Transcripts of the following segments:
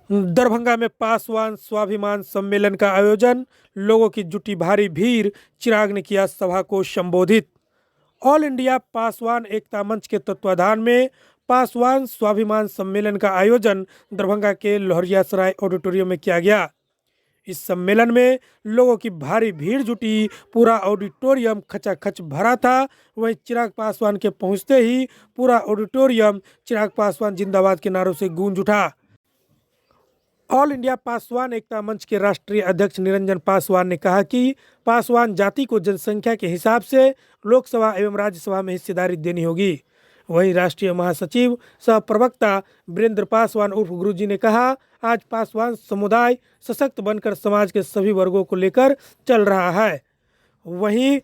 दरभंगा में पासवान स्वाभिमान सम्मेलन का आयोजन। लोगों की जुटी भारी भीड़। चिराग ने किया सभा को संबोधित। ऑल इंडिया पासवान एकता मंच के तत्वाधान में पासवान स्वाभिमान सम्मेलन का आयोजन दरभंगा के लोहरियासराय ऑडिटोरियम में किया गया। इस सम्मेलन में लोगों की भारी भीड़ जुटी। पूरा ऑडिटोरियम खचाखच भरा था। वहीं चिराग पासवान के पहुंचते ही पूरा ऑडिटोरियम चिराग पासवान जिंदाबाद के नारों से गूंज उठा। ऑल इंडिया पासवान एकता मंच के राष्ट्रीय अध्यक्ष निरंजन पासवान ने कहा कि पासवान जाति को जनसंख्या के हिसाब से लोकसभा एवं राज्यसभा में हिस्सेदारी देनी होगी। वहीं राष्ट्रीय महासचिव सह प्रवक्ता वीरेंद्र पासवान उर्फ गुरुजी ने कहा, आज पासवान समुदाय सशक्त बनकर समाज के सभी वर्गों को लेकर चल रहा है। वहीं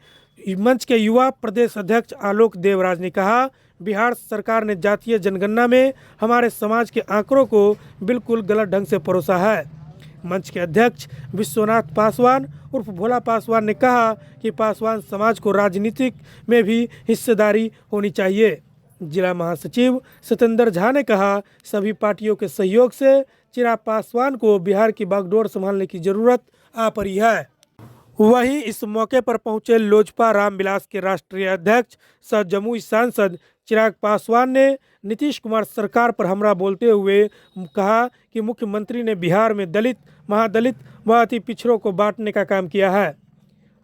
मंच के युवा प्रदेश अध्यक्ष आलोक देवराज ने कहा, बिहार सरकार ने जातीय जनगणना में हमारे समाज के आंकड़ों को बिल्कुल गलत ढंग से परोसा है। मंच के अध्यक्ष विश्वनाथ पासवान उर्फ भोला पासवान ने कहा कि पासवान समाज को राजनीतिक में भी हिस्सेदारी होनी चाहिए। जिला महासचिव सतेंद्र झा ने कहा, सभी पार्टियों के सहयोग से चिराग पासवान को बिहार की बागडोर संभालने की जरूरत आ पड़ी है। वहीं इस मौके पर पहुंचे लोजपा रामविलास के राष्ट्रीय अध्यक्ष सह जमुई सांसद चिराग पासवान ने नीतीश कुमार सरकार पर हमला बोलते हुए कहा कि मुख्यमंत्री ने बिहार में दलित, महादलित व अति पिछड़ों को बांटने का काम किया है।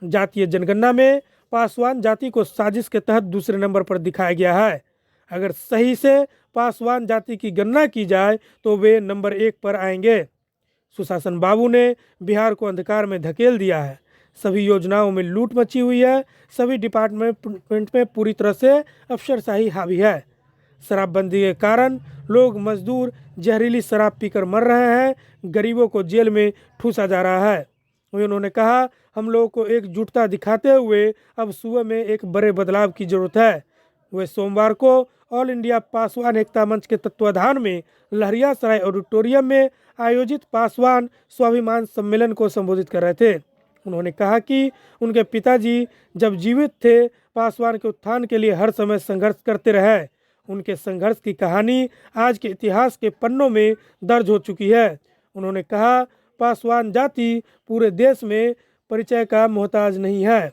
जातीय जनगणना में पासवान जाति को साजिश के तहत दूसरे नंबर पर दिखाया गया है। अगर सही से पासवान जाति की गणना की जाए तो वे नंबर 1 पर आएंगे। सुशासन बाबू ने बिहार को अंधकार में धकेल दिया है। सभी योजनाओं में लूट मची हुई है। सभी डिपार्टमेंट में पूरी तरह से अफसरशाही हावी है। शराबबंदी के कारण लोग मजदूर जहरीली शराब पीकर मर रहे हैं। गरीबों को जेल में ठूसा जा रहा है। वहीं उन्होंने कहा, हम लोगों को एकजुटता दिखाते हुए अब सूबे में एक बड़े बदलाव की जरूरत है। वे सोमवार को ऑल इंडिया पासवान एकता मंच के तत्वाधान में लहरियासराय ऑडिटोरियम में आयोजित पासवान स्वाभिमान सम्मेलन को संबोधित कर रहे थे। उन्होंने कहा कि उनके पिताजी जब जीवित थे पासवान के उत्थान के लिए हर समय संघर्ष करते रहे। उनके संघर्ष की कहानी आज के इतिहास के पन्नों में दर्ज हो चुकी है। उन्होंने कहा, पासवान जाति पूरे देश में परिचय का मोहताज नहीं है।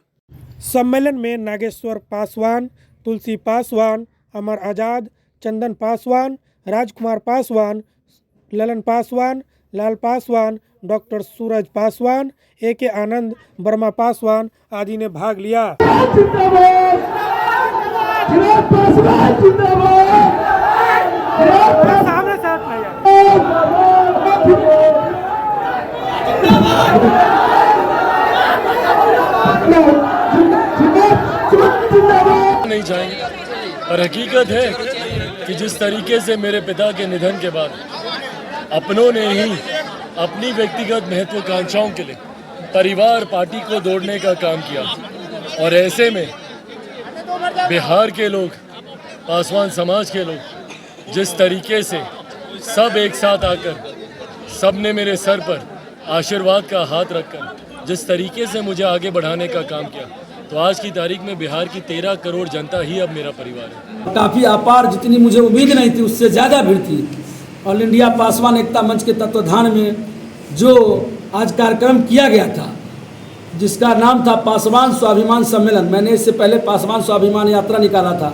सम्मेलन में नागेश्वर पासवान, तुलसी पासवान, अमर आजाद, चंदन पासवान, राजकुमार पासवान, ललन पासवान, लाल पासवान, डॉक्टर सूरज पासवान, AK आनंद, वर्मा पासवान आदि ने भाग लिया। नहीं चाहेंगे और हकीकत है कि जिस तरीके से मेरे पिता के निधन के बाद अपनों ने ही अपनी व्यक्तिगत महत्वाकांक्षाओं के लिए परिवार पार्टी को दौड़ने का काम किया और ऐसे में बिहार के लोग, पासवान समाज के लोग जिस तरीके से सब एक साथ आकर सब ने मेरे सर पर आशीर्वाद का हाथ रखकर जिस तरीके से मुझे आगे बढ़ाने का काम किया, तो आज की तारीख में बिहार की 13 करोड़ जनता ही अब मेरा परिवार है। काफ़ी अपार, जितनी मुझे उम्मीद नहीं थी उससे ज़्यादा भीड़ थी। ऑल इंडिया पासवान एकता मंच के तत्वाधान में जो आज कार्यक्रम किया गया था, जिसका नाम था पासवान स्वाभिमान सम्मेलन, मैंने इससे पहले पासवान स्वाभिमान यात्रा निकाला था।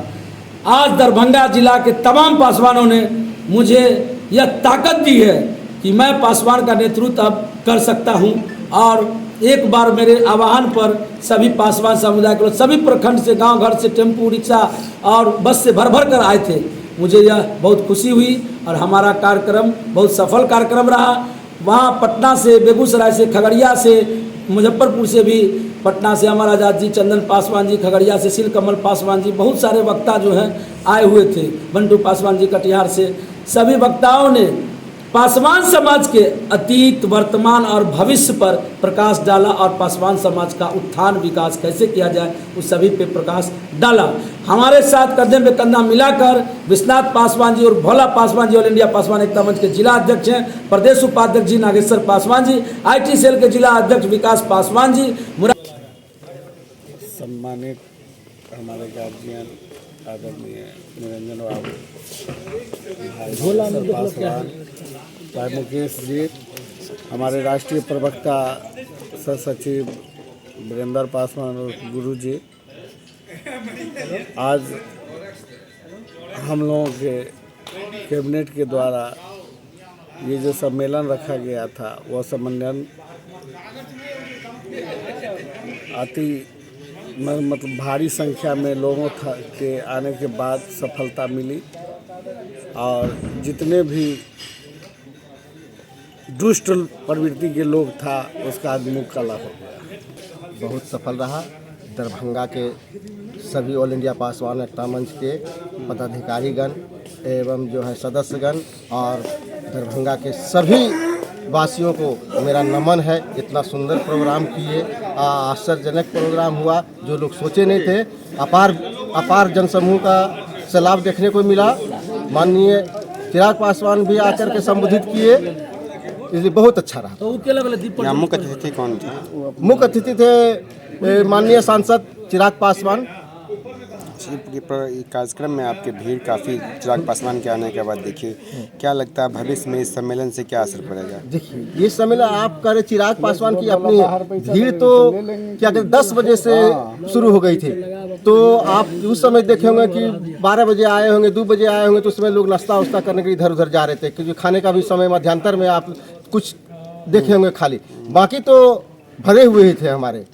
आज दरभंगा जिला के तमाम पासवानों ने मुझे यह ताकत दी है कि मैं पासवान का नेतृत्व अब कर सकता हूं और एक बार मेरे आह्वान पर सभी पासवान समुदाय के लोग सभी प्रखंड से, गांव घर से, टेम्पू, रिक्शा और बस से भर भर कर आए थे। मुझे यह बहुत खुशी हुई और हमारा कार्यक्रम बहुत सफल कार्यक्रम रहा। वहाँ पटना से, बेगूसराय से, खगड़िया से, मुजफ्फरपुर से भी, पटना से अमर आजाद जी, चंदन पासवान जी, खगड़िया से शीलकमल पासवान जी, बहुत सारे वक्ता जो हैं आए हुए थे। बंटू पासवान जी कटिहार से, सभी वक्ताओं ने पासवान समाज के अतीत, वर्तमान और भविष्य पर प्रकाश डाला और पासवान समाज का उत्थान विकास कैसे किया जाए उस सभी पे प्रकाश डाला। हमारे साथ कंधे में कंधा मिलाकर विश्वनाथ पासवान जी और भोला पासवान जी ऑल इंडिया पासवान एकता मंच के जिला अध्यक्ष हैं। प्रदेश उपाध्यक्ष जी नागेश्वर पासवान जी, IT सेल के जिला अध्यक्ष विकास पासवान जी। सम्मानित हमारे गार्जियन आदरणीय निरंजन बाबू, भाई पासवान, भाई मुकेश जी, हमारे राष्ट्रीय प्रवक्ता सह सचिव वीरेंद्र पासवान और गुरु जी, आज हम लोगों के कैबिनेट के द्वारा ये जो सम्मेलन रखा गया था वह सम्मेलन मतलब भारी संख्या में लोगों के आने के बाद सफलता मिली और जितने भी दुष्ट प्रवृत्ति के लोग था उसका आज मुँह काला हो गया। बहुत सफल रहा। दरभंगा के सभी ऑल इंडिया पासवान एकता मंच के पदाधिकारीगण एवं जो है सदस्यगण और दरभंगा के सभी वासियों को मेरा नमन है। इतना सुंदर प्रोग्राम किए, आश्चर्यजनक प्रोग्राम हुआ, जो लोग सोचे नहीं थे। अपार जनसमूह का से लाभ देखने को मिला। माननीय चिराग पासवान भी आकर के संबोधित किए, इसलिए बहुत अच्छा रहा। मुख्य अतिथि कौन थे? मुख्य अतिथि थे माननीय सांसद चिराग पासवान। कार्यक्रम में आपकी भीड़ काफ़ी चिराग पासवान के आने के बाद देखिए, क्या लगता है भविष्य में इस सम्मेलन से क्या असर पड़ेगा? देखिए, ये सम्मेलन आप करें चिराग पासवान की अपनी भीड़ तो क्या कहते 10 बजे से शुरू हो गई थी, तो आप उस समय देखे होंगे कि 12 बजे आए होंगे, 2 बजे आए होंगे, तो उसमें लोग नाश्ता वास्ता करने के लिए इधर उधर जा रहे थे, क्योंकि खाने का भी समय मध्यांतर में आप कुछ देखे होंगे खाली, बाकी तो भरे हुए ही थे हमारे।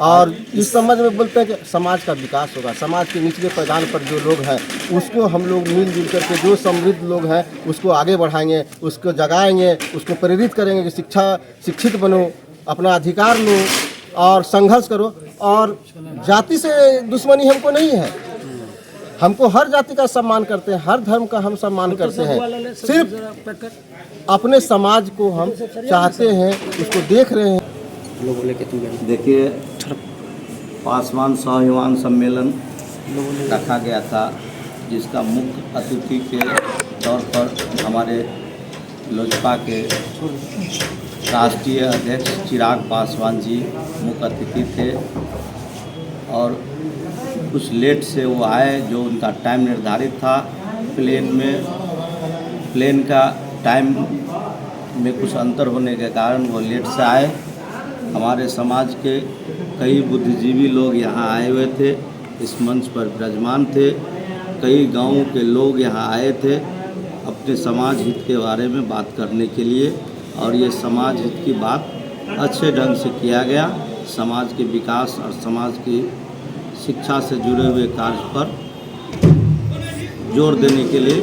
और इस संबंध में बोलते हैं कि समाज का विकास होगा। समाज के निचले पैदान पर जो लोग हैं उसको हम लोग मिलजुल करके, जो समृद्ध लोग हैं उसको आगे बढ़ाएंगे, उसको जगाएंगे, उसको प्रेरित करेंगे कि शिक्षित बनो, अपना अधिकार लो और संघर्ष करो। और जाति से दुश्मनी हमको नहीं है, हमको हर जाति का सम्मान करते हैं, हर धर्म का हम सम्मान करते हैं। सिर्फ अपने समाज को हम चाहते हैं, उसको देख रहे हैं। देखिए, पासवान स्वाभिमान सम्मेलन रखा गया था, जिसका मुख्य अतिथि के तौर पर हमारे लोजपा के राष्ट्रीय अध्यक्ष चिराग पासवान जी मुख्य अतिथि थे। और कुछ लेट से वो आए, जो उनका टाइम निर्धारित था। प्लेन का टाइम में कुछ अंतर होने के कारण वो लेट से आए। हमारे समाज के कई बुद्धिजीवी लोग यहाँ आए हुए थे, इस मंच पर विराजमान थे। कई गांवों के लोग यहाँ आए थे अपने समाज हित के बारे में बात करने के लिए, और ये समाज हित की बात अच्छे ढंग से किया गया। समाज के विकास और समाज की शिक्षा से जुड़े हुए कार्य पर जोर देने के लिए